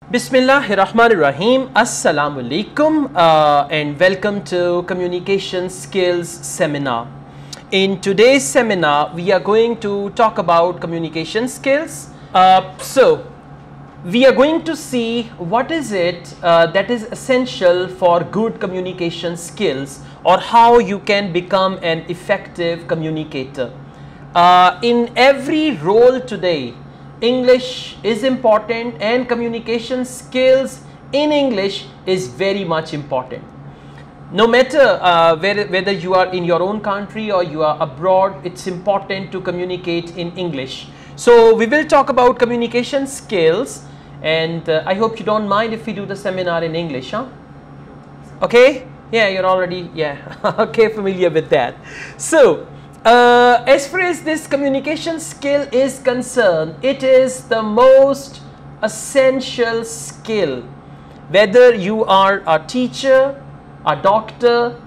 Bismillahirrahmanirrahim. Assalamu alaikum and welcome to Communication Skills Seminar. In today's seminar, we are going to talk about communication skills. We are going to see what is it that is essential for good communication skills, or how you can become an effective communicator. In every role today, English is important and communication skills in English is very much important. No matter whether you are in your own country or you are abroad, it's important to communicate in English. So we will talk about communication skills, and I hope you don't mind if we do the seminar in English, huh? Okay? Yeah, you're already, okay, familiar with that. So, as far as this communication skill is concerned, it is the most essential skill. Whether you are a teacher, a doctor,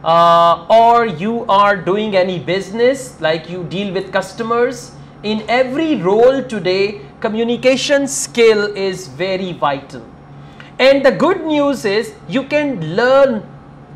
or you are doing any business, like you deal with customers, in every role today, communication skill is very vital. And the good news is you can learn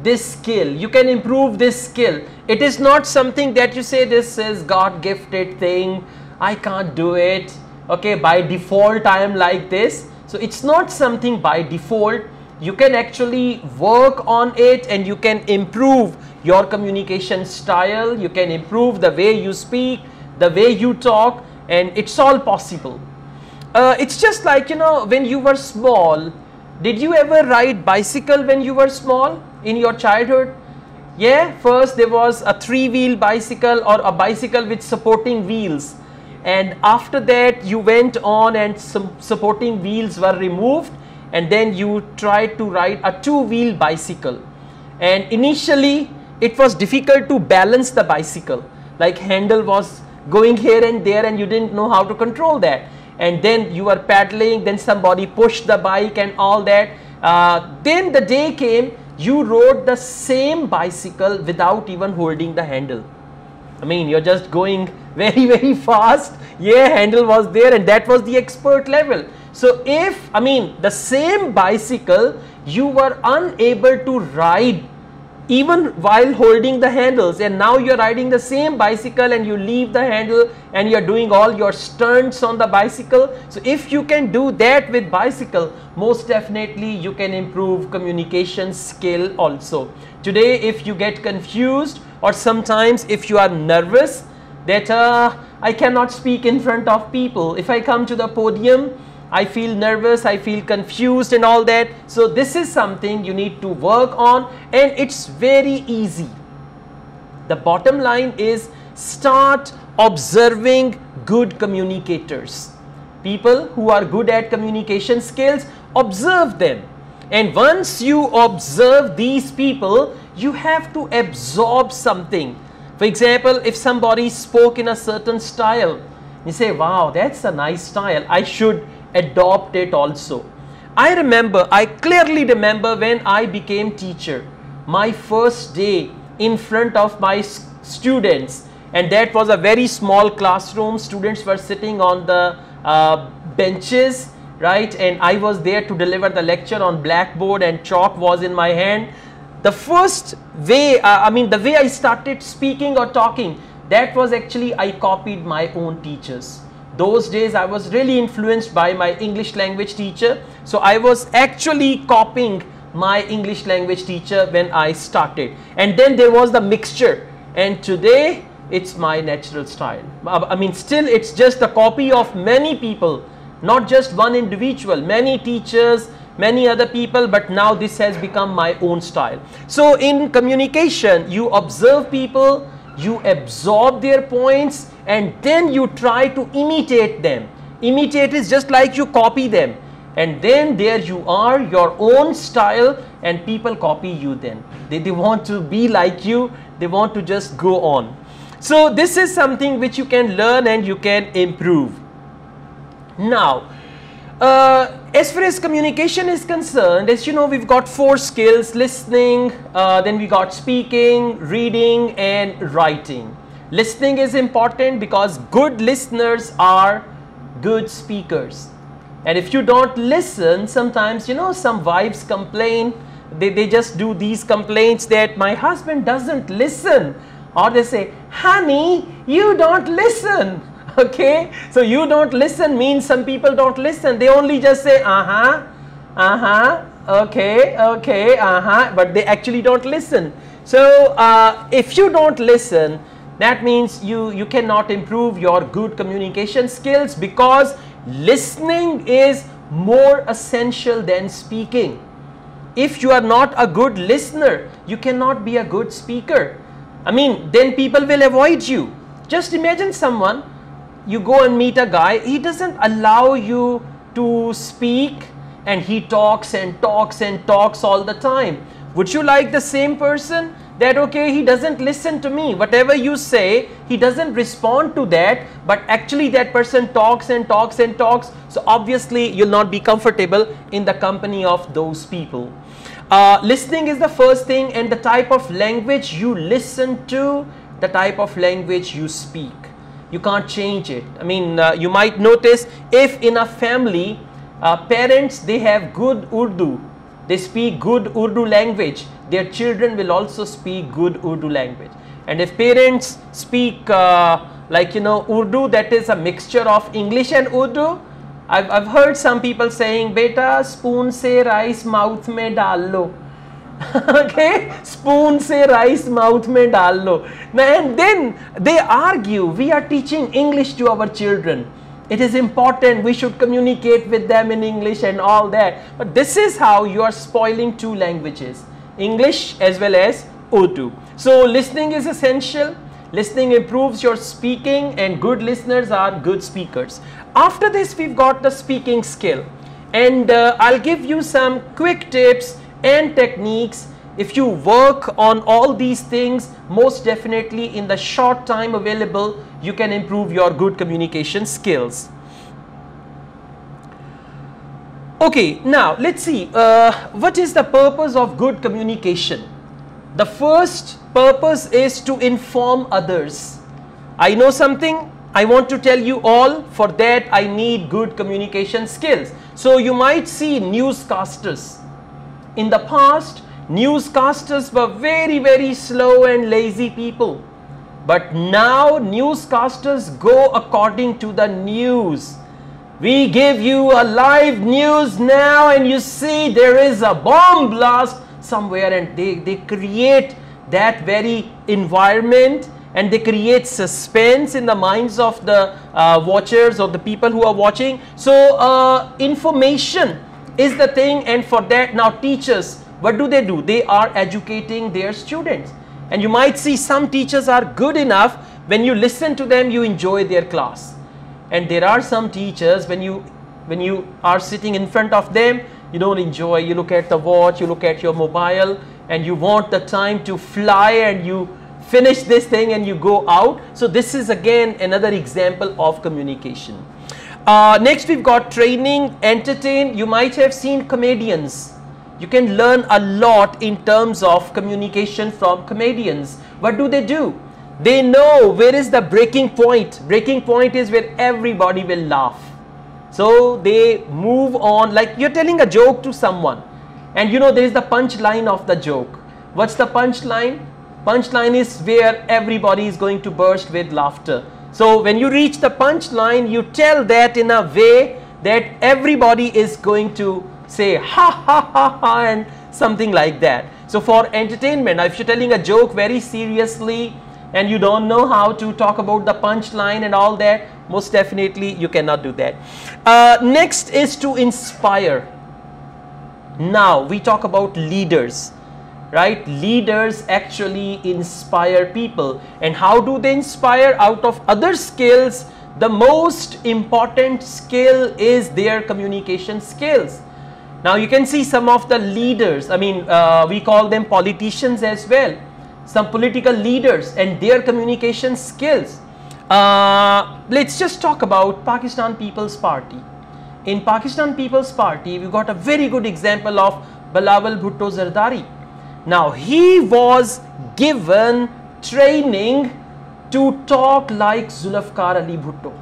this skill, you can improve this skill. It is not something that you say this is God gifted thing, I can't do it, okay, by default I am like this. So it's not something by default. You can actually work on it and you can improve your communication style, you can improve the way you speak, the way you talk, and it's all possible. It's just like, you know, when you were small, did you ever ride bicycle when you were small in your childhood? Yeah, first there was a three-wheel bicycle or a bicycle with supporting wheels, and after that you went on and some supporting wheels were removed, and then you tried to ride a two-wheel bicycle. And initially it was difficult to balance the bicycle, like handle was going here and there and you didn't know how to control that. And then you were paddling, then somebody pushed the bike and all that. Then the day came, you rode the same bicycle without even holding the handle. I mean, you're just going very fast. Yeah, handle was there, and that was the expert level. So if, I mean, the same bicycle you were unable to ride even while holding the handles, and now you're riding the same bicycle and you leave the handle and you're doing all your stunts on the bicycle. So if you can do that with bicycle, most definitely you can improve communication skill also. Today, if you get confused, or sometimes if you are nervous that I cannot speak in front of people, if I come to the podium, I feel nervous, I feel confused and all that. So this is something you need to work on, and it's very easy. The bottom line is start observing good communicators. People who are good at communication skills, observe them. And once you observe these people, you have to absorb something. For example, if somebody spoke in a certain style, you say, wow, that's a nice style, I should adopt it also. I clearly remember when I became teacher, my first day in front of my students, and that was a very small classroom. Students were sitting on the benches, right, and I was there to deliver the lecture on blackboard and chalk was in my hand. The first way, the way I started speaking or talking, that was actually I copied my own teachers. Those days I was really influenced by my English language teacher. So I was actually copying my English language teacher when I started. And then there was the mixture. And today it's my natural style. I mean, still it's just a copy of many people, not just one individual, many teachers, many other people, but now this has become my own style. So in communication, you observe people, you absorb their points, and then you try to imitate them. Imitate is just like you copy them, and then there you are, your own style, and people copy you then. They want to be like you, they want to just go on. So this is something which you can learn and you can improve. Now, as far as communication is concerned, as you know, we've got 4 skills: listening, then we got speaking, reading, and writing. Listening is important because good listeners are good speakers. And if you don't listen, sometimes, you know, some wives complain, they just do these complaints that my husband doesn't listen, or they say, honey, you don't listen. Okay, so you don't listen means some people don't listen. They only just say okay, but they actually don't listen. So if you don't listen, that means you cannot improve your good communication skills, because listening is more essential than speaking. If you are not a good listener, you cannot be a good speaker. I mean, then people will avoid you. Just imagine someone, you go and meet a guy, he doesn't allow you to speak, and he talks and talks and talks all the time. Would you like the same person? That okay, he doesn't listen to me, whatever you say, he doesn't respond to that, but actually that person talks and talks and talks. So obviously you'll not be comfortable in the company of those people. Listening is the first thing, and the type of language you listen to, the type of language you speak, you can't change it. I mean, you might notice if in a family, parents, they have good Urdu, they speak good Urdu language, their children will also speak good Urdu language. And if parents speak like, you know, Urdu that is a mixture of English and Urdu, I've heard some people saying, beta spoon se rice mouth mein dal lo. Okay, spoon se rice mouth mein dal lo. And then they argue, we are teaching English to our children, it is important, we should communicate with them in English and all that. But this is how you are spoiling two languages, English as well as Urdu. So listening is essential. Listening improves your speaking, and good listeners are good speakers. After this, we've got the speaking skill, and I'll give you some quick tips and techniques. If you work on all these things, most definitely in the short time available, you can improve your good communication skills. Okay, now let's see, what is the purpose of good communication? The first purpose is to inform others. I know something, I want to tell you all. For that, I need good communication skills. So you might see newscasters. In the past, newscasters were very slow and lazy people. But now newscasters go according to the news. We give you a live news now, and you see there is a bomb blast somewhere, and they create that very environment, and they create suspense in the minds of the watchers or the people who are watching. So information is the thing, and for that now teachers, what do? They are educating their students. And you might see some teachers are good enough, when you listen to them you enjoy their class, and there are some teachers when you are sitting in front of them, you don't enjoy, you look at the watch, you look at your mobile, and you want the time to fly, and you finish this thing and you go out. So this is again another example of communication. Next we've got training, entertain. You might have seen comedians. You can learn a lot in terms of communication from comedians. What do? They know where is the breaking point. Breaking point is where everybody will laugh. So they move on, like you're telling a joke to someone, and you know there is the punchline of the joke. What's the punchline? Punchline is where everybody is going to burst with laughter. So when you reach the punchline, you tell that in a way that everybody is going to say ha ha ha ha and something like that. So for entertainment, if you're telling a joke very seriously and you don't know how to talk about the punchline and all that, most definitely you cannot do that. Next is to inspire. Now we talk about leaders, right? Leaders actually inspire people. And how do they inspire? Out of other skills, the most important skill is their communication skills. Now you can see some of the leaders, I mean we call them politicians as well, some political leaders and their communication skills. Let's just talk about Pakistan People's Party. In Pakistan People's Party, we got a very good example of Bilawal Bhutto Zardari. Now he was given training to talk like Zulfikar Ali Bhutto.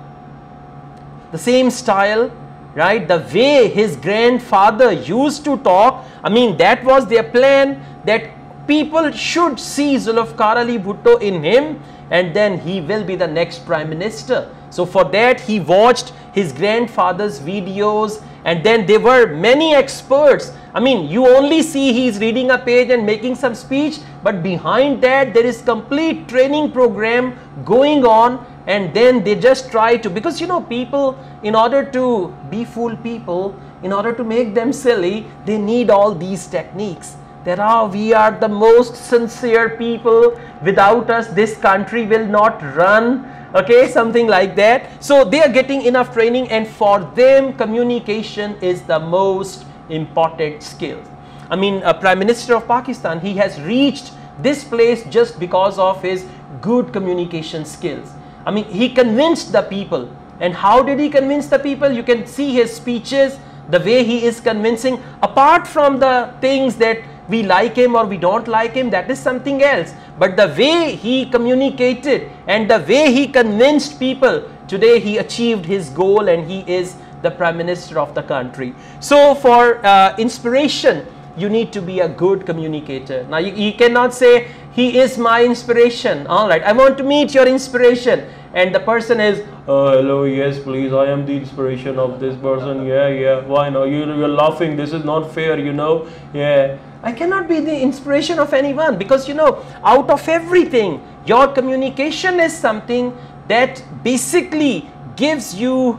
The same style, right? The way his grandfather used to talk, I mean, that was their plan, that people should see Zulfikar Ali Bhutto in him, and then he will be the next prime minister. So for that he watched his grandfather's videos, and then there were many experts. I mean, you only see he's reading a page and making some speech, but behind that there is complete training program going on. And then they just try to, because you know, people, in order to befool people, in order to make them silly, they need all these techniques. That we are the most sincere people, without us this country will not run, okay, something like that. So they are getting enough training, and for them communication is the most important skill. I mean, a Prime Minister of Pakistan, he has reached this place just because of his good communication skills. I mean, he convinced the people. And how did he convince the people? You can see his speeches, the way he is convincing. Apart from the things that we like him or we don't like him, that is something else. But the way he communicated and the way he convinced people, today he achieved his goal and he is the Prime Minister of the country. So for inspiration, you need to be a good communicator. Now you cannot say, he is my inspiration. All right, I want to meet your inspiration. And the person is, hello, yes, please, I am the inspiration of this person. Yeah, why not? You're laughing. This is not fair, you know. Yeah, I cannot be the inspiration of anyone, because, you know, out of everything, your communication is something that basically gives you,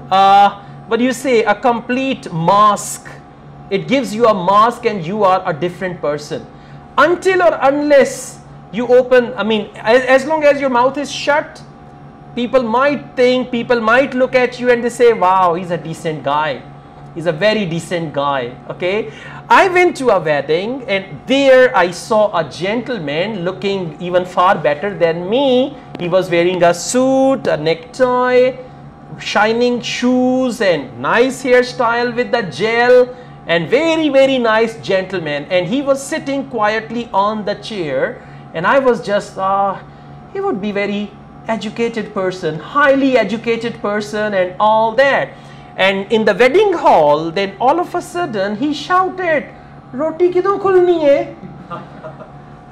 what do you say, a complete mask. It gives you a mask and you are a different person. Until or unless you open, I mean, as long as your mouth is shut, people might think, people might look at you and they say, wow, he's a decent guy. He's a very decent guy, okay? I went to a wedding and there I saw a gentleman looking even far better than me. He was wearing a suit, a necktie, shining shoes and nice hairstyle with the gel, and very nice gentleman. And he was sitting quietly on the chair, and I was just, he would be very educated person, highly educated person and all that. And in the wedding hall, then all of a sudden he shouted, "Roti kidon khulni hai?"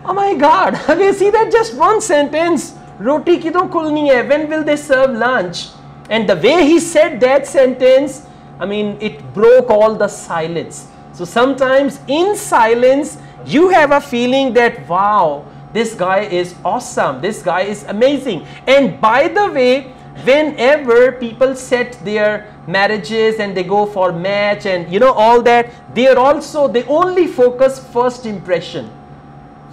Oh my God, I mean, see that just one sentence, "Roti kidon khulni hai?" When will they serve lunch? And the way he said that sentence, I mean, it broke all the silence. So sometimes in silence, you have a feeling that, wow, this guy is awesome, this guy is amazing. And by the way, whenever people set their marriages and they go for match and you know all that, they are also, they only focus first impression.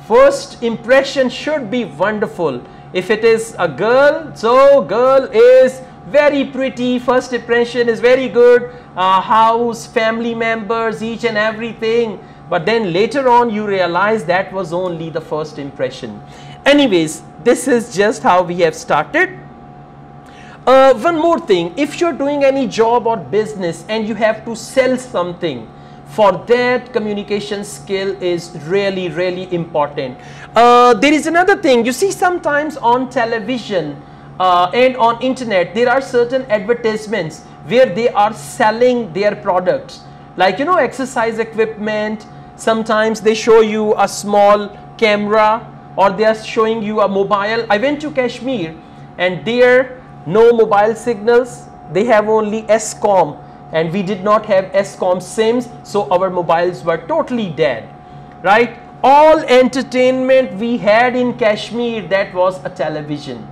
First impression should be wonderful. If it is a girl, so girl is very pretty, first impression is very good, house, family members, each and everything. But then later on you realize that was only the first impression. Anyways, this is just how we have started. One more thing, if you're doing any job or business and you have to sell something, for that communication skill is really important. There is another thing, you see sometimes on television and on internet, there are certain advertisements where they are selling their products. Like, you know, exercise equipment, sometimes they show you a small camera or they are showing you a mobile. I went to Kashmir and there no mobile signals, they have only Escom, and we did not have Escom SIMs, so our mobiles were totally dead, right? All entertainment we had in Kashmir, that was a television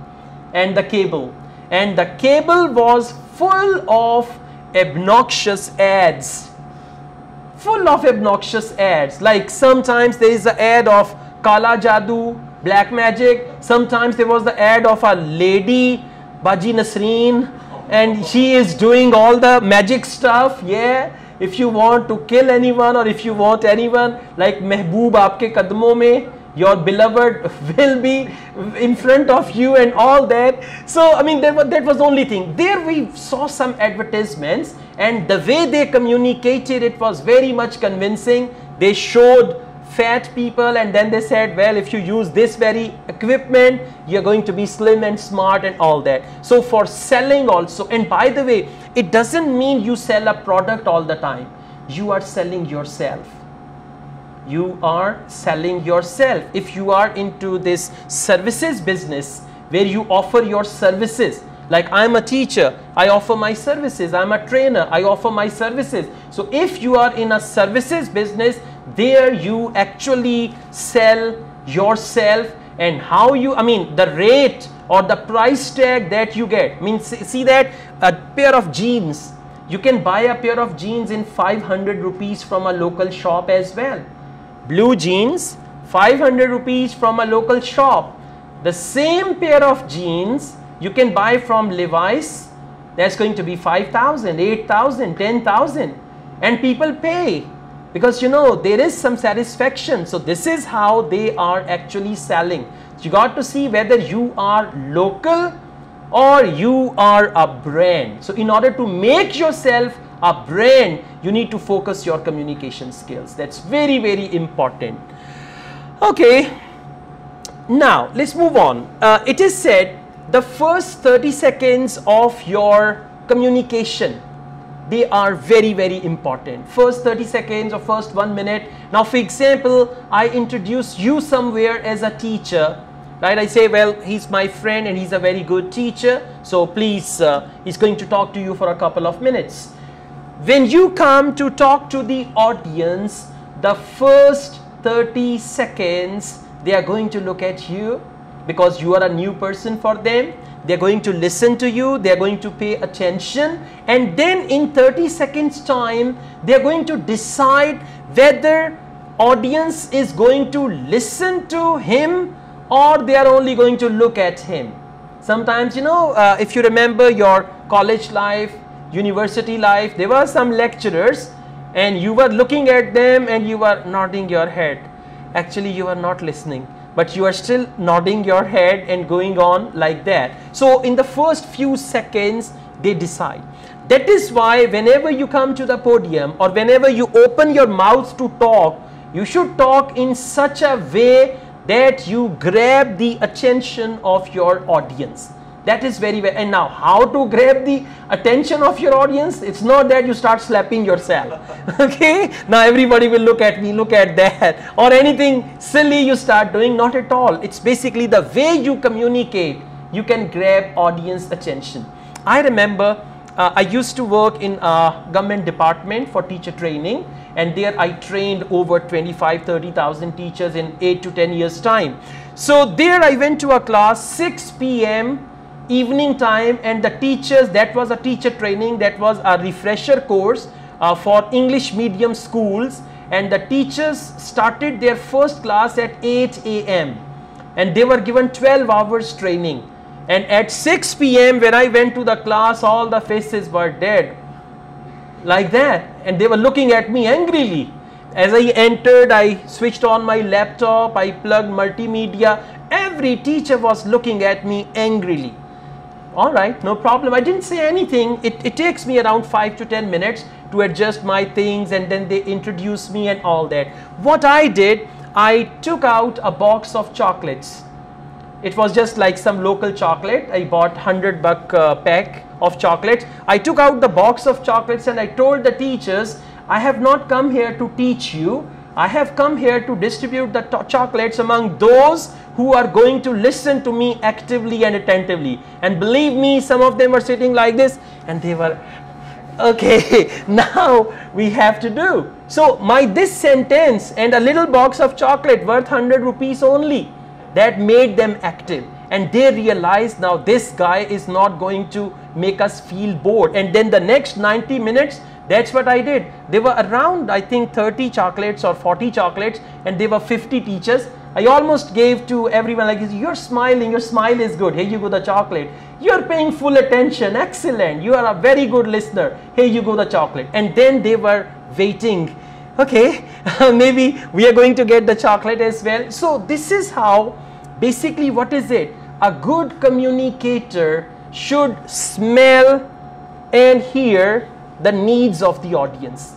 and the cable, and the cable was full of obnoxious ads. Full of obnoxious ads. Like sometimes there is an ad of Kala Jadoo, black magic. Sometimes there was the ad of a lady, Baji Nasreen, and she is doing all the magic stuff. Yeah, if you want to kill anyone or if you want anyone, like Mehboob aapke kadmon mein, your beloved will be in front of you and all that. So I mean, that was the only thing. There we saw some advertisements and the way they communicated, it was very much convincing. They showed fat people, and then they said, well, if you use this very equipment, you're going to be slim and smart and all that. So for selling also, and by the way, it doesn't mean you sell a product all the time. You are selling yourself. You are selling yourself. If you are into this services business where you offer your services, like I'm a teacher, I offer my services. I'm a trainer, I offer my services. So if you are in a services business, there you actually sell yourself, and how you, the rate or the price tag that you get. Means, see that a pair of jeans, you can buy a pair of jeans in 500 rupees from a local shop as well. Blue jeans, 500 rupees from a local shop. The same pair of jeans you can buy from Levi's, that's going to be 5,000, 8,000, 10,000, and people pay because there is some satisfaction. So this is how they are actually selling. So you got to see whether you are local or you are a brand. So in order to make yourself a brand, you need to focus your communication skills. That's very, very important. Okay, now let's move on. It is said the first 30 seconds of your communication, they are very, very important. First 30 seconds or first 1 minute. Now, for example, I introduce you somewhere as a teacher, right? I say, well, he's my friend and he's a very good teacher. So please, he's going to talk to you for a couple of minutes. When you come to talk to the audience, the first 30 seconds, they are going to look at you because you are a new person for them. They're going to listen to you, they're going to pay attention, and then in 30 seconds time, they're going to decide whether audience is going to listen to him or they are only going to look at him. Sometimes, if you remember your college life, university life, there were some lecturers and you were looking at them and you were nodding your head. Actually, you are not listening, but you are still nodding your head and going on like that. So in the first few seconds, they decide. That is why whenever you come to the podium or whenever you open your mouth to talk, you should talk in such a way that you grab the attention of your audience. That is very, and now how to grab the attention of your audience? It's not that you start slapping yourself. Okay, now everybody will look at me, look at that, or anything silly you start doing. Not at all. It's basically the way you communicate, you can grab audience attention. I remember I used to work in a government department for teacher training, and there I trained over 25-30,000 teachers in 8 to 10 years time. So there I went to a class 6 p.m. evening time, and the teachers, that was a teacher training, that was a refresher course for English medium schools, and the teachers started their first class at 8 a.m. and they were given 12 hours training, and at 6 p.m. when I went to the class, all the faces were dead like that, and they were looking at me angrily. As I entered, I switched on my laptop, I plugged multimedia, every teacher was looking at me angrily. All right, no problem. I didn't say anything. It takes me around 5 to 10 minutes to adjust my things, and then they introduce me and all that. What I did, I took out a box of chocolates. It was just like some local chocolate. I bought $100 pack of chocolates. I took out the box of chocolates and I told the teachers, I have not come here to teach you. I have come here to distribute the chocolates among those who are going to listen to me actively and attentively. And believe me, some of them were sitting like this and they were, okay, now we have to do. So this sentence and a little box of chocolate worth 100 rupees only, that made them active. And they realized, now this guy is not going to make us feel bored. And then the next 90 minutes, that's what I did. There were around, I think, 30 chocolates or 40 chocolates, and there were 50 teachers. I almost gave to everyone like, you're smiling, your smile is good, here you go the chocolate. You're paying full attention, excellent, you are a very good listener, here you go the chocolate. And then they were waiting, okay, maybe we are going to get the chocolate as well. So this is how, basically what is it? A good communicator should smell and hear the needs of the audience.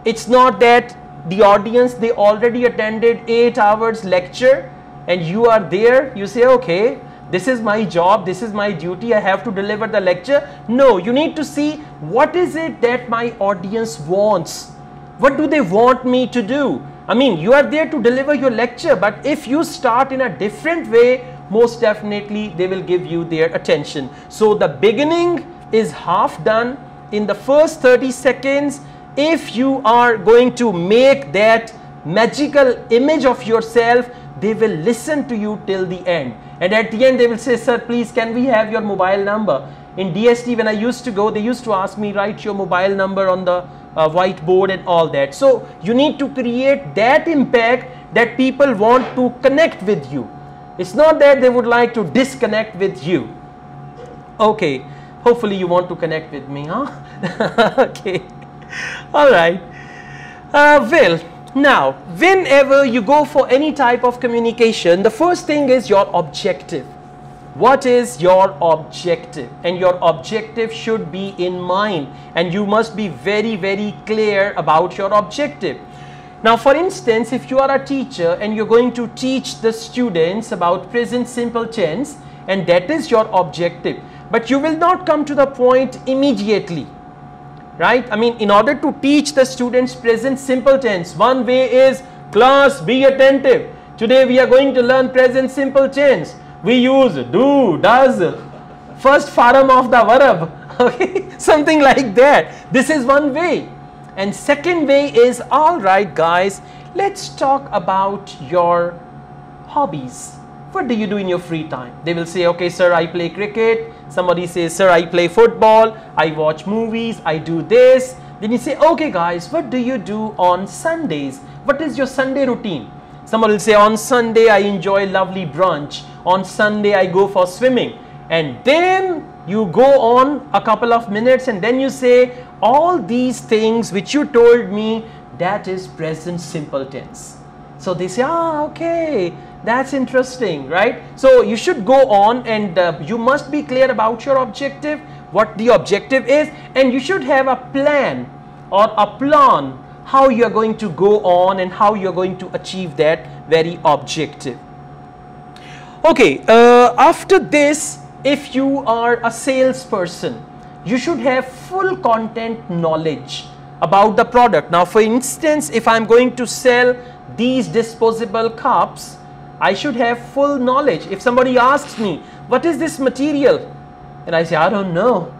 It's not that the audience, they already attended 8 hours lecture, and you are there, you say, okay, this is my job, this is my duty, I have to deliver the lecture. No, you need to see what is it that my audience wants. What do they want me to do? I mean, you are there to deliver your lecture, but if you start in a different way, most definitely they will give you their attention. So the beginning is half done. In the first 30 seconds, if you are going to make that magical image of yourself, they will listen to you till the end. And at the end, they will say, sir, please, can we have your mobile number? In DST, when I used to go, they used to ask me, write your mobile number on the whiteboard and all that. So you need to create that impact that people want to connect with you. It's not that they would like to disconnect with you. Okay, hopefully you want to connect with me, huh? Okay, all right. Well, now, whenever you go for any type of communication, the first thing is your objective. What is your objective? And your objective should be in mind, and you must be very, very clear about your objective. Now, for instance, if you are a teacher and you're going to teach the students about present simple tense, and that is your objective, but you will not come to the point immediately, right? I mean, in order to teach the students present simple tense, one way is, class, be attentive. Today we are going to learn present simple tense. We use do, does, first form of the verb, okay, something like that. This is one way. And second way is, all right guys, let's talk about your hobbies. What do you do in your free time? They will say, okay sir, I play cricket. Somebody says, sir, I play football, I watch movies, I do this. Then you say, okay guys, what do you do on Sundays? What is your Sunday routine? Someone will say, on Sunday I enjoy lovely brunch. On Sunday I go for swimming. And then you go on a couple of minutes and then you say, all these things which you told me, that is present simple tense. So they say, ah, okay, that's interesting, right? So you should go on, and you must be clear about your objective, what the objective is, and you should have a plan or a plan how you are going to go on and how you are going to achieve that very objective. Okay, after this, if you are a salesperson, you should have full content knowledge about the product. Now, for instance, if I'm going to sell these disposable cups, I should have full knowledge. If somebody asks me, what is this material? And I say, I don't know.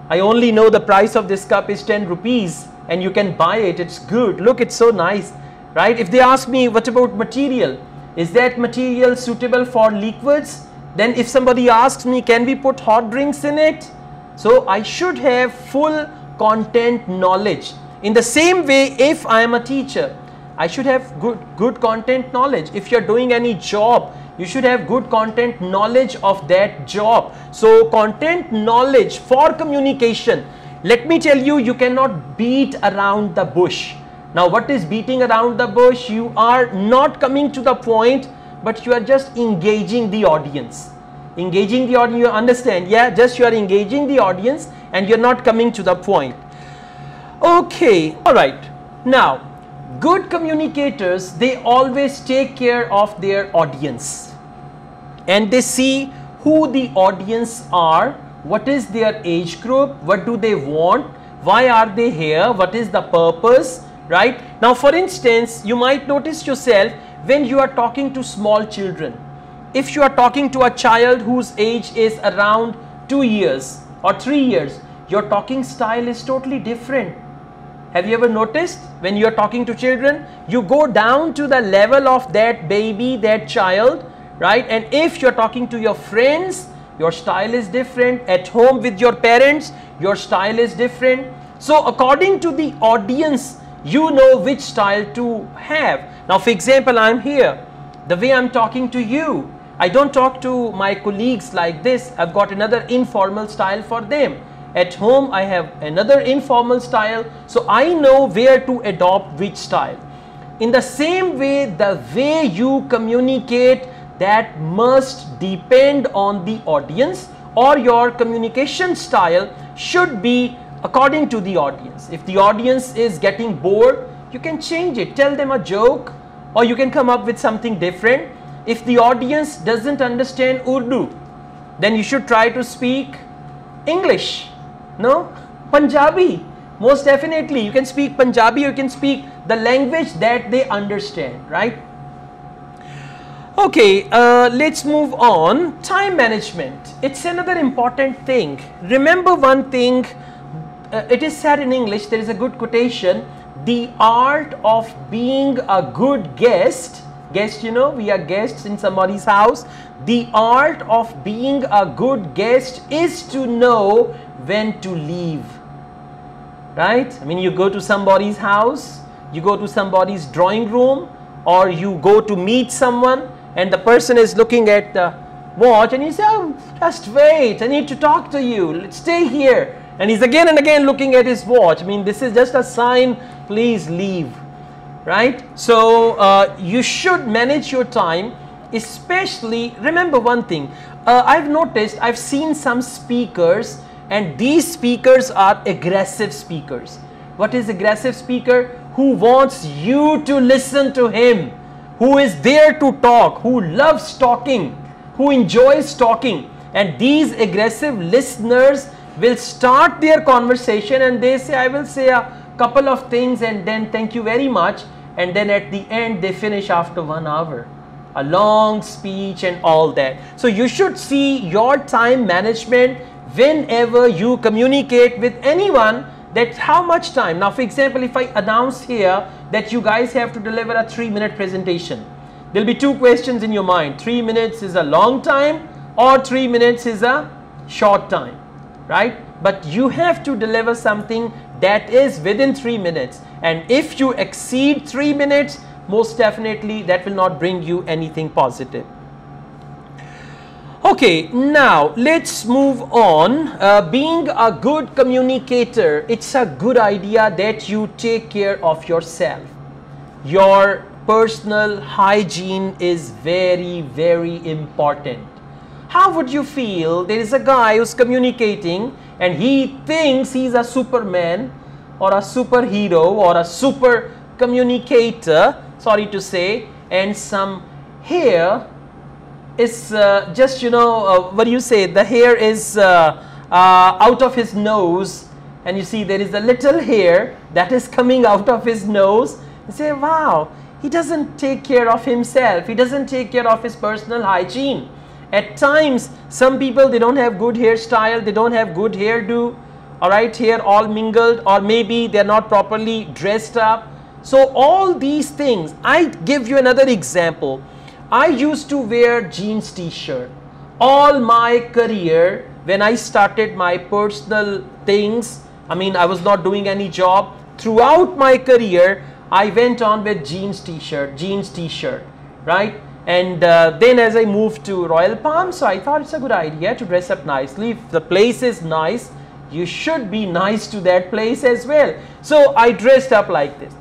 I only know the price of this cup is 10 rupees and you can buy it. It's good. Look, it's so nice, right? If they ask me, what about material? Is that material suitable for liquids? Then if somebody asks me, can we put hot drinks in it? So I should have full content knowledge. In the same way, if I am a teacher, I should have good content knowledge. If you're doing any job, you should have good content knowledge of that job. So content knowledge for communication. Let me tell you, you cannot beat around the bush. Now, what is beating around the bush? You are not coming to the point, but you are just engaging the audience. Engaging the audience, you understand? Yeah, just you are engaging the audience and you're not coming to the point. Okay, all right. Now, good communicators, they always take care of their audience and they see who the audience are, what is their age group, what do they want, why are they here, what is the purpose, right? Now, for instance, you might notice yourself when you are talking to small children. If you are talking to a child whose age is around 2 years or 3 years, your talking style is totally different. Have you ever noticed when you are talking to children, you go down to the level of that baby, that child, right? And if you're talking to your friends, your style is different. At home with your parents, your style is different. So according to the audience, you know which style to have. Now, for example, I'm here. The way I'm talking to you, I don't talk to my colleagues like this. I've got another informal style for them. At home, I have another informal style. So I know where to adopt which style. In the same way, the way you communicate, that must depend on the audience, or your communication style should be according to the audience. If the audience is getting bored, you can change it. Tell them a joke, or you can come up with something different. If the audience doesn't understand Urdu, then you should try to speak English. No? Punjabi. Most definitely. You can speak Punjabi, you can speak the language that they understand, right? Okay, let's move on. Time management. It's another important thing. Remember one thing, it is said in English, there is a good quotation, the art of being a good guest, you know, we are guests in somebody's house, the art of being a good guest is to know when to leave, right? I mean, you go to somebody's house, you go to somebody's drawing room, or you go to meet someone, and the person is looking at the watch, and you say, oh, just wait, I need to talk to you, let's stay here. And he's again and again looking at his watch. I mean, this is just a sign, please leave, right? So you should manage your time, especially, remember one thing, I've noticed, I've seen some speakers, and these speakers are aggressive speakers. What is aggressive speaker? Who wants you to listen to him, who is there to talk, who loves talking, who enjoys talking. And these aggressive listeners will start their conversation and they say, I will say a couple of things and then thank you very much, and then at the end they finish after 1 hour, a long speech and all that. So you should see your time management whenever you communicate with anyone, that how much time. Now for example, if I announce here that you guys have to deliver a 3-minute presentation, there will be 2 questions in your mind. 3 minutes is a long time or 3 minutes is a short time, right? But you have to deliver something that is within 3 minutes, and if you exceed 3 minutes, most definitely that will not bring you anything positive. Okay, now let's move on. Being a good communicator, it's a good idea that you take care of yourself. Your personal hygiene is very, very important. How would you feel? There is a guy who's communicating and he thinks he's a superman or a superhero or a super communicator, sorry to say, and some hair is just, you know, what do you say, the hair is out of his nose, and you see there is a little hair that is coming out of his nose. You say, wow, he doesn't take care of himself, he doesn't take care of his personal hygiene. At times, some people, they don't have good hairstyle, they don't have good hairdo, alright, hair all mingled, or maybe they're not properly dressed up. So all these things, I give you another example. I used to wear jeans t-shirt all my career. When I started my personal things, I mean, I was not doing any job. Throughout my career, I went on with jeans t-shirt, right? And then as I moved to Royal Palm, so I thought it's a good idea to dress up nicely. If the place is nice, you should be nice to that place as well. So I dressed up like this.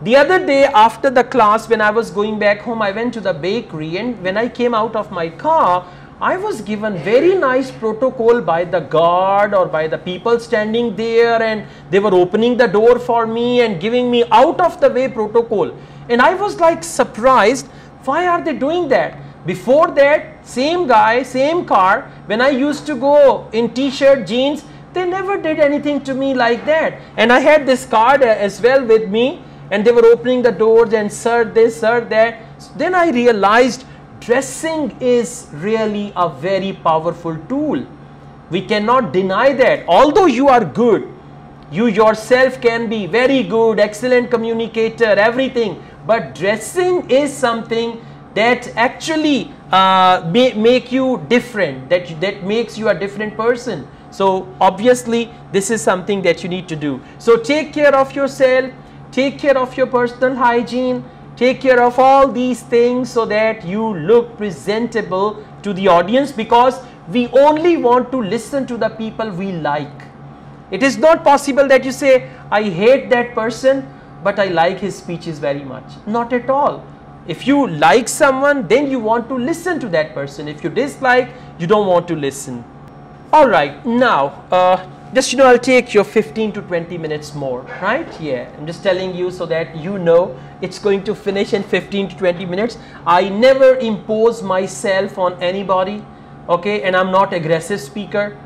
The other day after the class, when I was going back home, I went to the bakery, and when I came out of my car, I was given very nice protocol by the guard or by the people standing there, and they were opening the door for me and giving me out of the way protocol. And I was like surprised, why are they doing that? Before that, same guy, same car, when I used to go in t-shirt, jeans, they never did anything to me like that. And I had this card as well with me, and they were opening the doors and sir this, sir that. Then I realized dressing is really a very powerful tool. We cannot deny that. Although you are good, you yourself can be very good, excellent communicator, everything, but dressing is something that actually make you different, that makes you a different person. So obviously this is something that you need to do. So take care of yourself, take care of your personal hygiene, take care of all these things so that you look presentable to the audience, because we only want to listen to the people we like. It is not possible that you say, I hate that person, but I like his speeches very much. Not at all. If you like someone, then you want to listen to that person. If you dislike, you don't want to listen. Alright, now just, you know, I'll take your 15 to 20 minutes more, right? Yeah, I'm just telling you so that you know it's going to finish in 15 to 20 minutes. I never impose myself on anybody, okay? And I'm not aggressive speaker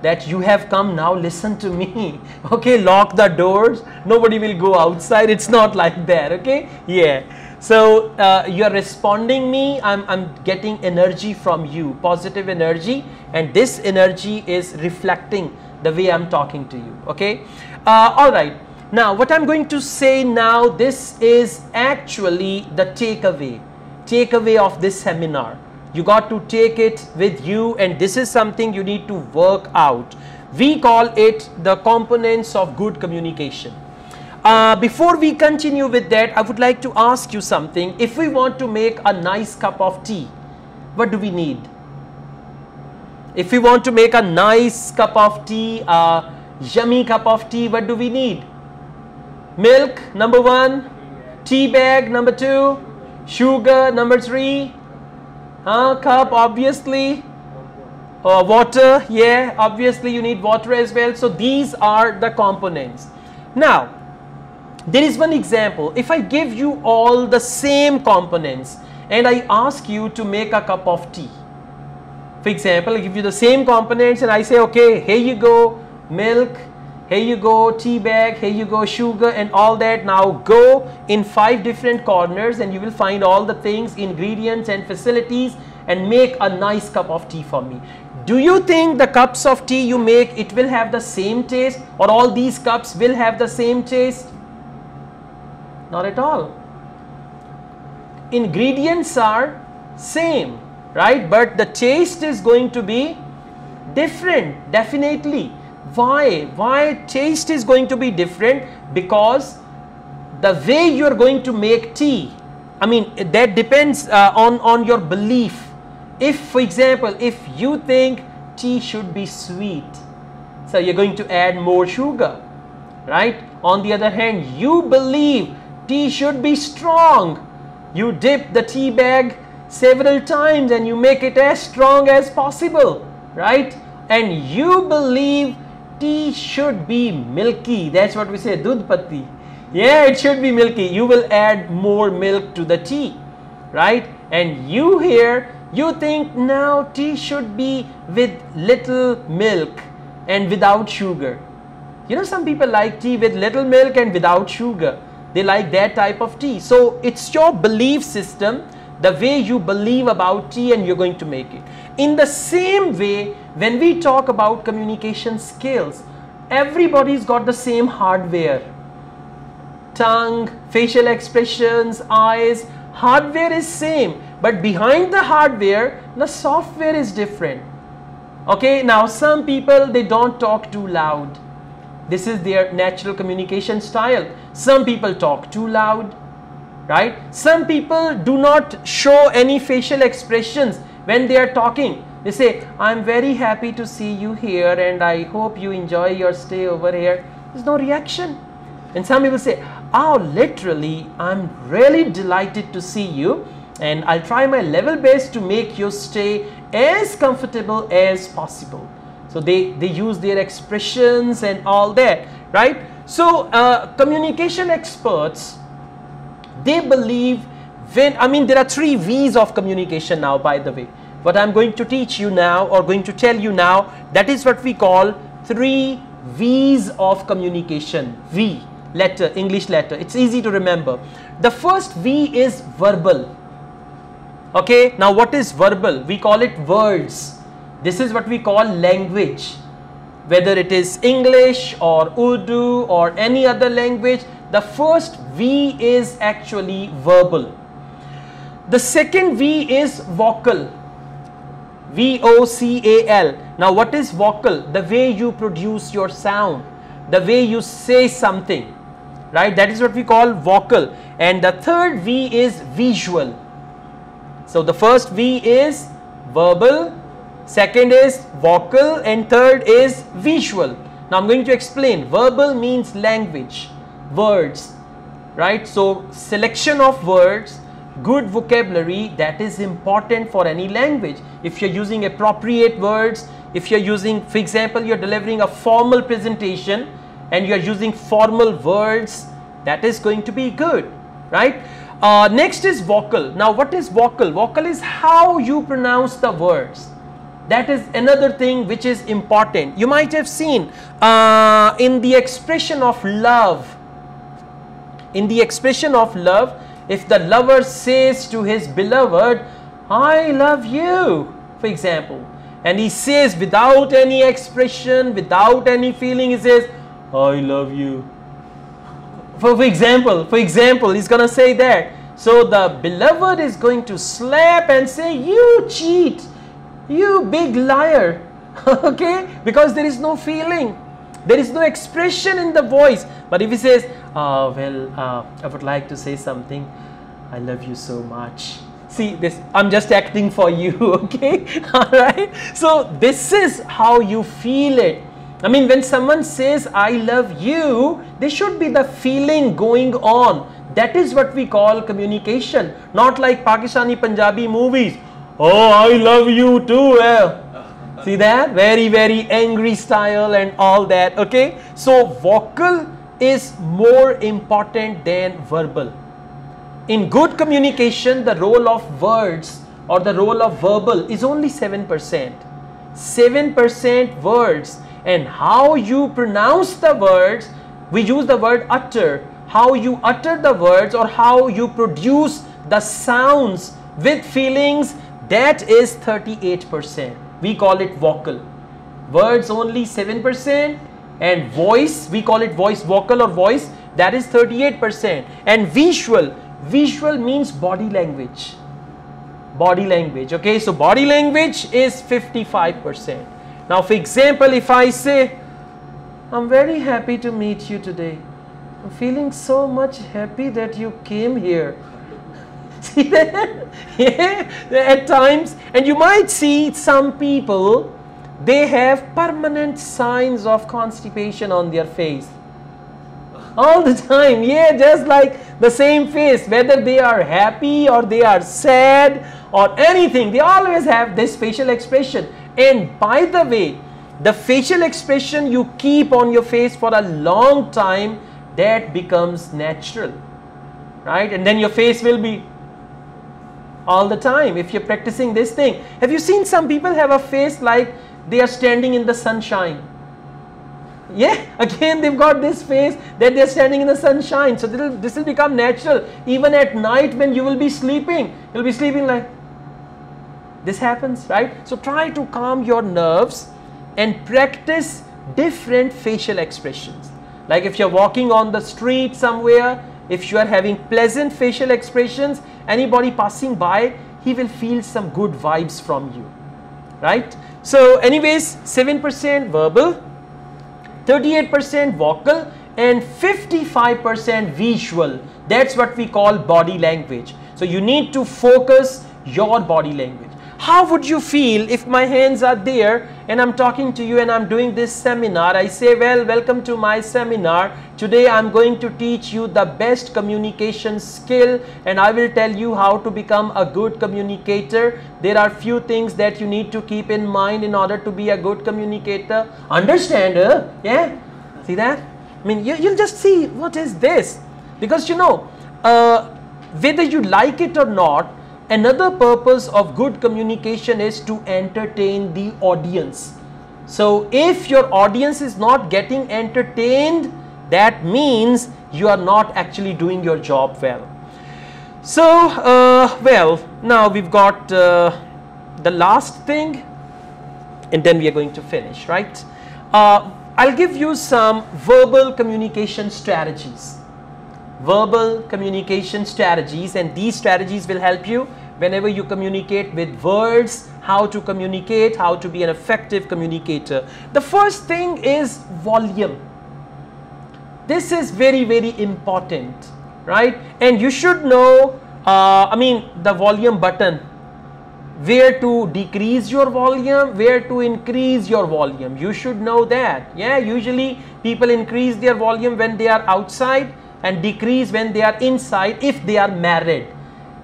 that you have come now, listen to me, okay? Lock the doors, nobody will go outside. It's not like that, okay? Yeah. So you are responding me, I'm getting energy from you, positive energy, and this energy is reflecting the way I'm talking to you, okay? All right, now what I'm going to say now, this is actually the takeaway of this seminar. You got to take it with you, and this is something you need to work out. We call it the components of good communication. Before we continue with that, I would like to ask you something. If we want to make a nice cup of tea, what do we need? If we want to make a nice cup of tea, a yummy cup of tea, what do we need? Milk, number 1. Tea bag, number 2. Sugar, number 3. Cup, obviously. Water, yeah, obviously you need water as well. So these are the components. Now, there is one example. If I give you all the same components and I ask you to make a cup of tea, for example, I give you the same components and I say, okay, here you go milk, here you go tea bag, here you go sugar and all that. Now go in 5 different corners and you will find all the things, ingredients and facilities, and make a nice cup of tea for me. Do you think the cups of tea you make, it will have the same taste, or all these cups will have the same taste? Not at all. Ingredients are same, right? But the taste is going to be different, definitely. Why taste is going to be different? Because the way you are going to make tea, I mean, that depends on your belief. If, for example, if you think tea should be sweet, so you're going to add more sugar, right? On the other hand, you believe tea should be strong. You dip the tea bag several times and you make it as strong as possible, right? And you believe tea should be milky. That's what we say, dudh patti. Yeah, it should be milky. You will add more milk to the tea, right? And you here, you think now tea should be with little milk and without sugar. You know, some people like tea with little milk and without sugar. They like that type of tea. So it's your belief system, the way you believe about tea, and you're going to make it. In the same way, when we talk about communication skills, everybody's got the same hardware. Tongue, facial expressions, eyes, hardware is same, but behind the hardware, the software is different. Okay, now some people, they don't talk too loud. This is their natural communication style. Some people talk too loud, right? Some people do not show any facial expressions when they are talking. They say, I'm very happy to see you here and I hope you enjoy your stay over here. There's no reaction. And some people say, oh, literally, I'm really delighted to see you and I'll try my level best to make your stay as comfortable as possible. So they use their expressions and all that, right? So communication experts, they believe when, I mean, there are 3 V's of communication now, by the way. What I'm going to teach you now or going to tell you now, that is what we call 3 V's of communication. V, letter, English letter. It's easy to remember. The first V is verbal. Okay, now what is verbal? We call it words. This is what we call language. Whether it is English or Urdu or any other language, the first V is actually verbal. The second V is vocal. V-O-C-A-L. Now what is vocal? The way you produce your sound, the way you say something, right? That is what we call vocal. And the third V is visual. So the first V is verbal, second is vocal, and third is visual. Now I'm going to explain. Verbal means language, words, right? So selection of words, good vocabulary, that is important for any language. If you're using appropriate words, If you're using, for example, you're delivering a formal presentation and you're using formal words, that is going to be good, right? Next is vocal. Now what is vocal? Vocal is how you pronounce the words. That is another thing which is important. You might have seen in the expression of love. In the expression of love, if the lover says to his beloved, I love you, for example, and he says without any expression, without any feeling, he says, I love you. For example, he's going to say that. So the beloved is going to slap and say, you cheat, you big liar, okay? Because there is no feeling, there is no expression in the voice. But if he says, I would like to say something, I love you so much. See this, I'm just acting for you, okay? Alright, so this is how you feel it. I mean, when someone says I love you, there should be the feeling going on. That is what we call communication. Not like Pakistani Punjabi movies. Oh, I love you too. See that? Very, very angry style and all that, okay? So vocal is more important than verbal. In good communication, the role of words or the role of verbal is only 7%. 7% words. And how you pronounce the words, we use the word utter. How you utter the words or how you produce the sounds with feelings, that is 38%. We call it vocal. Words only 7%, and voice, we call it voice, vocal or voice, that is 38%. And visual, visual means body language. Body language, okay? So body language is 55%. Now, for example, if I say, I'm very happy to meet you today. I'm feeling so much happy that you came here. See that? Yeah, at times. And you might see some people, they have permanent signs of constipation on their face. All the time. Yeah, just like the same face. Whether they are happy or they are sad or anything, they always have this facial expression. And by the way, the facial expression you keep on your face for a long time, that becomes natural, right? And then your face will be all the time if you're practicing this thing. Have you seen some people have a face like they are standing in the sunshine? Yeah, again they've got this face that they're standing in the sunshine. So this will become natural. Even at night when you will be sleeping, you'll be sleeping like this happens, right? So try to calm your nerves and practice different facial expressions. Like if you're walking on the street somewhere, if you are having pleasant facial expressions, anybody passing by, he will feel some good vibes from you, right? So anyways, 7% verbal, 38% vocal, and 55% visual. That's what we call body language. So you need to focus your body language. How would you feel if my hands are there and I'm talking to you and I'm doing this seminar? I say, well, welcome to my seminar. Today I'm going to teach you the best communication skill and I will tell you how to become a good communicator. There are few things that you need to keep in mind in order to be a good communicator. Understand? Yeah? See that? I mean, you'll just see what is this. Because you know, whether you like it or not, another purpose of good communication is to entertain the audience. So if your audience is not getting entertained, that means you are not actually doing your job well. So, well, now we've got the last thing and then we are going to finish, right? I'll give you some verbal communication strategies. Verbal communication strategies, and these strategies will help you whenever you communicate with words, how to communicate, how to be an effective communicator. The first thing is volume. This is very, very important, right? And you should know, I mean, the volume button, where to decrease your volume, where to increase your volume. You should know that. Yeah, usually people increase their volume when they are outside and decrease when they are inside if they are married.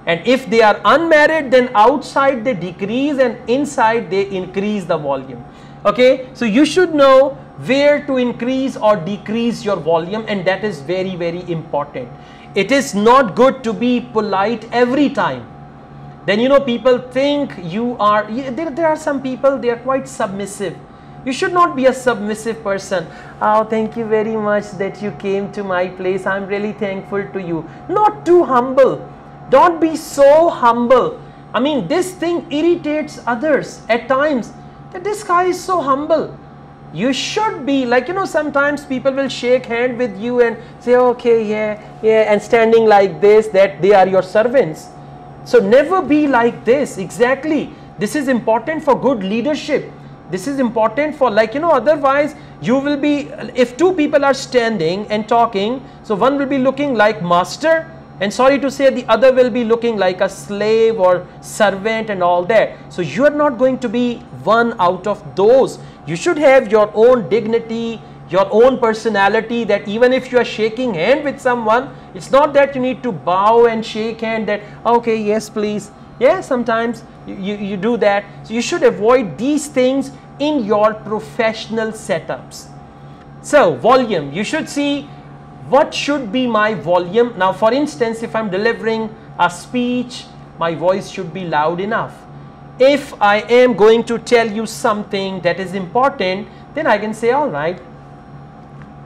And if they are unmarried, then outside they decrease and inside they increase the volume. Okay, so you should know where to increase or decrease your volume, and that is very, very important. It is not good to be polite every time. Then you know, people think you are, there are some people, they are quite submissive. You should not be a submissive person. Oh, thank you very much that you came to my place. I'm really thankful to you. Not too humble. Don't be so humble. I mean, this thing irritates others at times, that this guy is so humble. You should be like, you know, sometimes people will shake hand with you and say, okay, yeah, yeah, and standing like this, that they are your servants. So never be like this. Exactly. This is important for good leadership. This is important for, like, you know, otherwise you will be, if two people are standing and talking, so one will be looking like master, and sorry to say, the other will be looking like a slave or servant and all that. So you are not going to be one out of those. You should have your own dignity, your own personality, that even if you are shaking hand with someone, it's not that you need to bow and shake hand, that okay, yes please. Yeah, sometimes you do that. So you should avoid these things in your professional setups. So volume, you should see what should be my volume. Now for instance, if I'm delivering a speech, my voice should be loud enough. If I am going to tell you something that is important, then I can say, all right,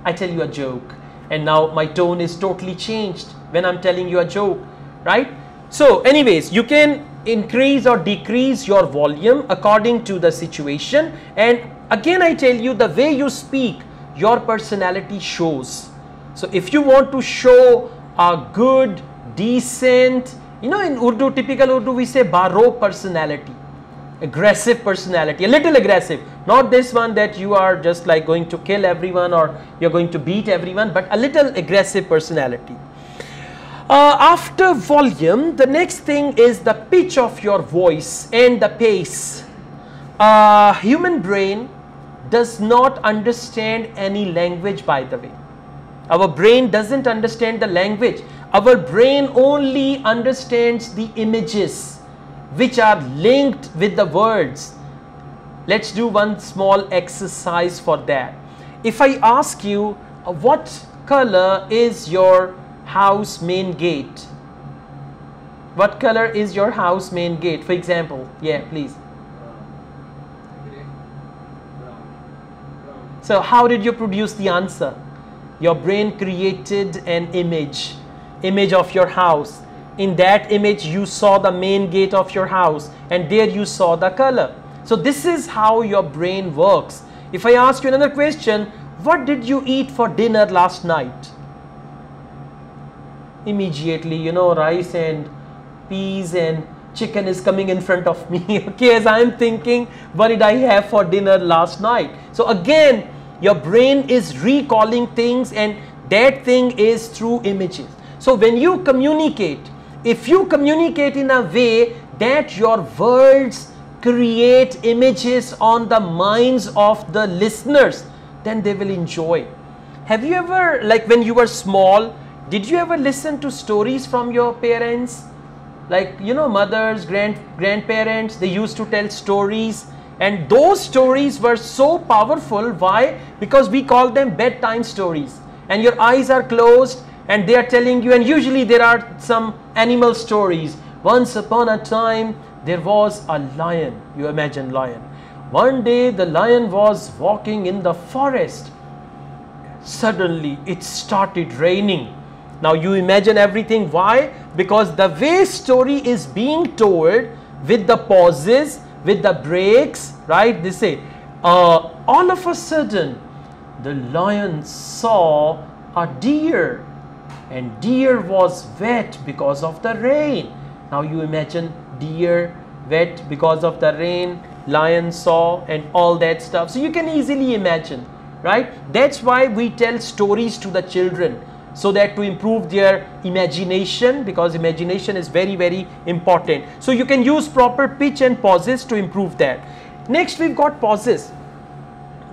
I tell you a joke, and now my tone is totally changed when I'm telling you a joke, right? So anyways, you can increase or decrease your volume according to the situation. And again, I tell you, the way you speak, your personality shows. So if you want to show a good, decent, you know, in Urdu, typical Urdu, we say barok personality, aggressive personality, a little aggressive, not this one that you are just like going to kill everyone or you're going to beat everyone, but a little aggressive personality. After volume, the next thing is the pitch of your voice and the pace. Human brain does not understand any language, by the way. Our brain doesn't understand the language. Our brain only understands the images which are linked with the words. Let's do one small exercise for that. If I ask you, what color is your house main gate? What color is your house main gate, for example? Yeah, please. So how did you produce the answer? Your brain created an image of your house. In that image, you saw the main gate of your house, and there you saw the color. So this is how your brain works. If I ask you another question, what did you eat for dinner last night? Immediately, you know, rice and peas and chicken is coming in front of me. Okay, as I am thinking, what did I have for dinner last night? So again, your brain is recalling things, and that thing is through images. So when you communicate, if you communicate in a way that your words create images on the minds of the listeners, then they will enjoy. Have you ever, like when you were small, did you ever listen to stories from your parents? Like, you know, mothers, grandparents, they used to tell stories, and those stories were so powerful. Why? Because we call them bedtime stories, and your eyes are closed and they are telling you, and usually there are some animal stories. Once upon a time, there was a lion. You imagine lion. One day the lion was walking in the forest. Suddenly it started raining. Now you imagine everything. Why? Because the way story is being told, with the pauses, with the breaks, right? They say, all of a sudden the lion saw a deer, and deer was wet because of the rain. Now you imagine deer wet because of the rain, lion saw, and all that stuff. So you can easily imagine, right? That's why we tell stories to the children, so that to improve their imagination, because imagination is very, very important. So you can use proper pitch and pauses to improve that. Next, we've got pauses.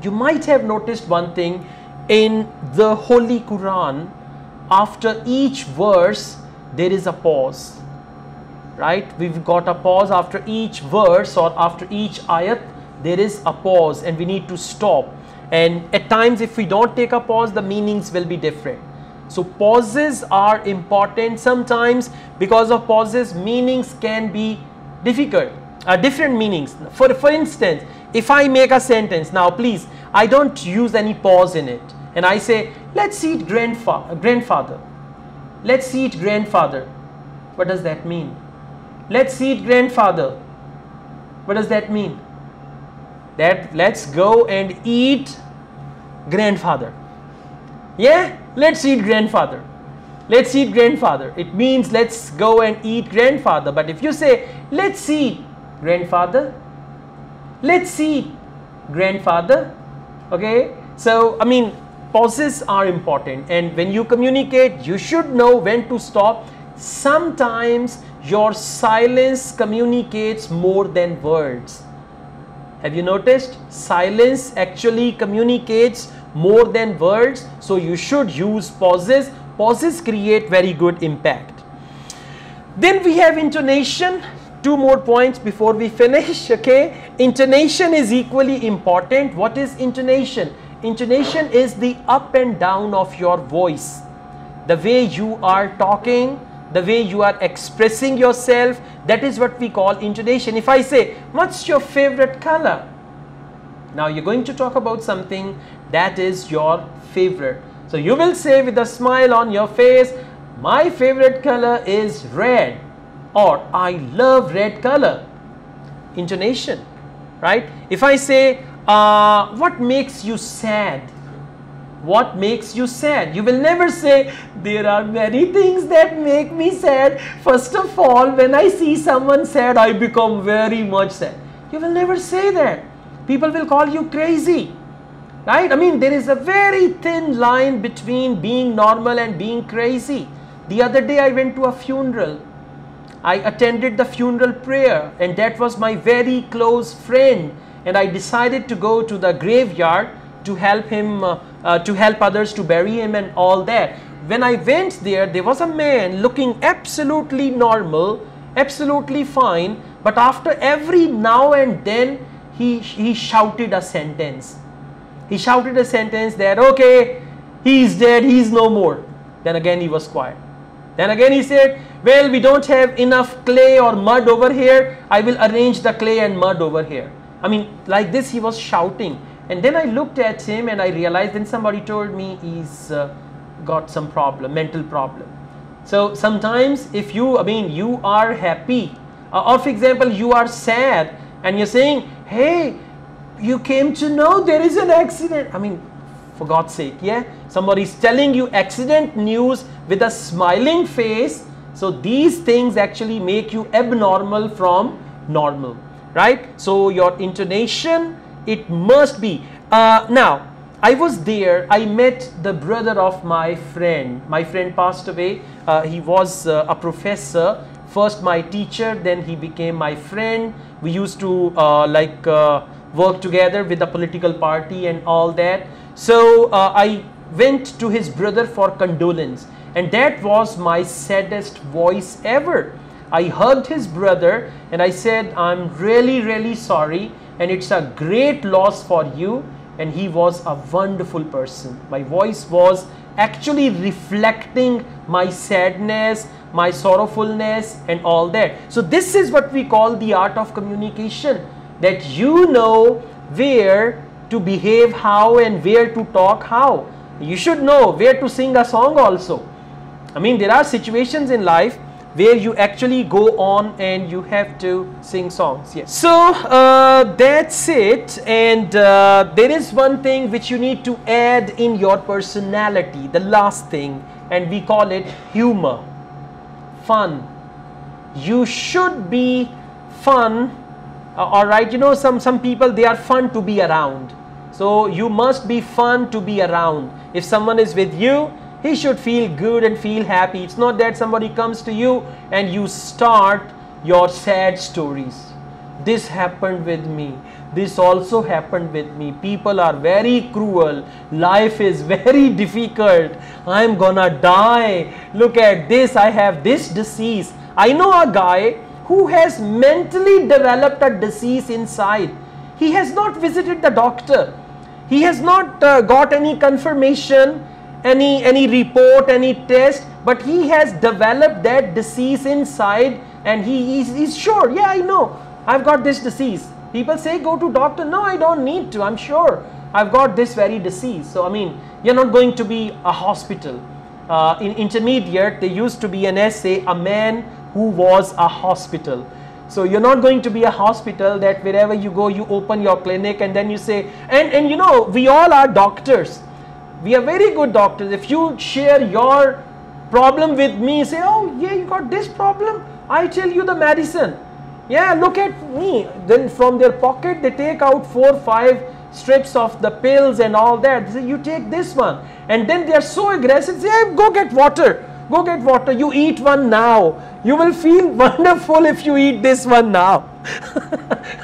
You might have noticed one thing in the Holy Quran. After each verse, there is a pause, right? We've got a pause after each verse, or after each ayat, there is a pause and we need to stop. And at times if we don't take a pause, the meanings will be different. So pauses are important. Sometimes because of pauses, meanings can be difficult, different meanings. For instance, if I make a sentence, now please, I don't use any pause in it, and I say, let's eat grandfather. Let's eat grandfather. What does that mean? Let's eat grandfather. What does that mean? That let's go and eat grandfather. Yeah, let's eat grandfather. Let's eat grandfather. It means let's go and eat grandfather. But if you say, let's eat grandfather, let's eat grandfather. Okay, so I mean, pauses are important, and when you communicate, you should know when to stop. Sometimes your silence communicates more than words. Have you noticed? Silence actually communicates more than words, so you should use pauses. Pauses create very good impact. Then we have intonation. Two more points before we finish. Okay, intonation is equally important. What is intonation? Intonation is the up and down of your voice, the way you are talking, the way you are expressing yourself. That is what we call intonation. If I say, what's your favorite color? Now you're going to talk about something that is your favorite. So you will say with a smile on your face, my favorite color is red, or I love red color. Intonation, right? If I say, what makes you sad? What makes you sad? You will never say, there are many things that make me sad. First of all, when I see someone sad, I become very much sad. You will never say that. People will call you crazy, right? I mean, there is a very thin line between being normal and being crazy. The other day I went to a funeral. I attended the funeral prayer, and that was my very close friend, and I decided to go to the graveyard to help him, to help others to bury him and all that. When I went there, there was a man looking absolutely normal, absolutely fine, but after every now and then he shouted a sentence. He shouted a sentence that, okay, he's dead, he's no more. Then again he was quiet. Then again he said, well, we don't have enough clay or mud over here. I will arrange the clay and mud over here. I mean, like this he was shouting. And then I looked at him and I realized, then somebody told me he's got some problem, mental problem. So sometimes if you, I mean, you are happy, or for example, you are sad and you're saying, hey, you came to know there is an accident. I mean, for God's sake, yeah? Somebody's telling you accident news with a smiling face. So these things actually make you abnormal from normal, right? So your intonation, it must be. Now, I was there, I met the brother of my friend. My friend passed away. He was a professor, first my teacher, then he became my friend. We used to work together with the political party and all that. So I went to his brother for condolence, and that was my saddest voice ever. I hugged his brother and I said, I'm really, really sorry, and it's a great loss for you. And he was a wonderful person. My voice was actually reflecting my sadness, my sorrowfulness and all that. So this is what we call the art of communication, that you know where to behave how and where to talk how. You should know where to sing a song also. I mean, there are situations in life where you actually go on and you have to sing songs. Yes. So that's it. And there is one thing which you need to add in your personality, the last thing, and we call it humor, fun. You should be fun. All right, you know, some people, they are fun to be around. So you must be fun to be around. If someone is with you, he should feel good and feel happy. It's not that somebody comes to you and you start your sad stories. This happened with me. This also happened with me. People are very cruel. Life is very difficult. I'm gonna die. Look at this. I have this disease. I know a guy who has mentally developed a disease inside. He has not visited the doctor. He has not got any confirmation, any report, any test, but he has developed that disease inside, and he's sure, yeah, I know, I've got this disease. People say go to doctor. No, I don't need to. I'm sure I've got this very disease. So I mean, you're not going to be a hospital. In intermediate, there used to be an essay, a man who was a hospital. So you're not going to be a hospital that wherever you go, you open your clinic and then you say, and you know, we all are doctors. We are very good doctors. If you share your problem with me, say, oh yeah, you got this problem, I tell you the medicine. Yeah, look at me. Then from their pocket, they take out 4 or 5 strips of the pills and all that. They say, you take this one. And then they are so aggressive, say, hey, go get water. Go get water. You eat one now. You will feel wonderful if you eat this one now.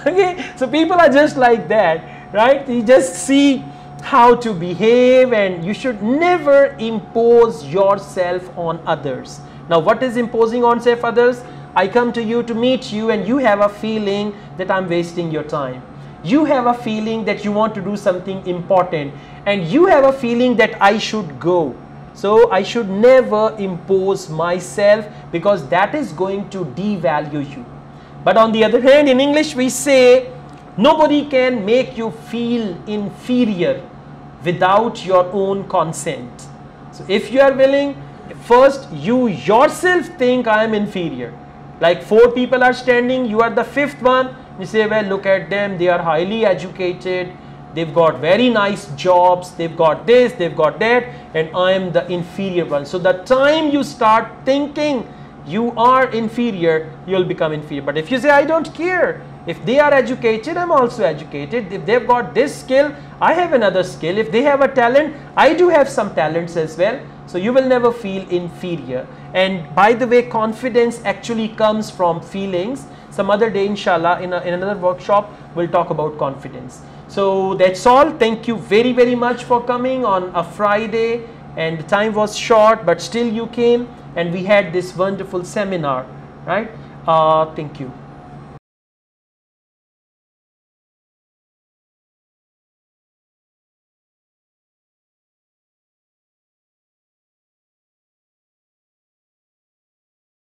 Okay, so people are just like that, right? You just see how to behave, and you should never impose yourself on others. Now, what is imposing on self others? I come to you to meet you, and you have a feeling that I'm wasting your time. You have a feeling that you want to do something important, and you have a feeling that I should go. So I should never impose myself, because that is going to devalue you. But on the other hand, in English we say, nobody can make you feel inferior without your own consent. So if you are willing, first you yourself think I am inferior. Like 4 people are standing, you are the 5th one. You say, well, look at them, they are highly educated, they've got very nice jobs, they've got this, they've got that, and I am the inferior one. So the time you start thinking you are inferior, you'll become inferior. But if you say, I don't care, if they are educated, I'm also educated. If they've got this skill, I have another skill. If they have a talent, I do have some talents as well. So you will never feel inferior. And by the way, confidence actually comes from feelings. Some other day, inshallah, in another workshop, we'll talk about confidence. So that's all. Thank you very, very much for coming on a Friday. And the time was short, but still you came, and we had this wonderful seminar, right? Thank you.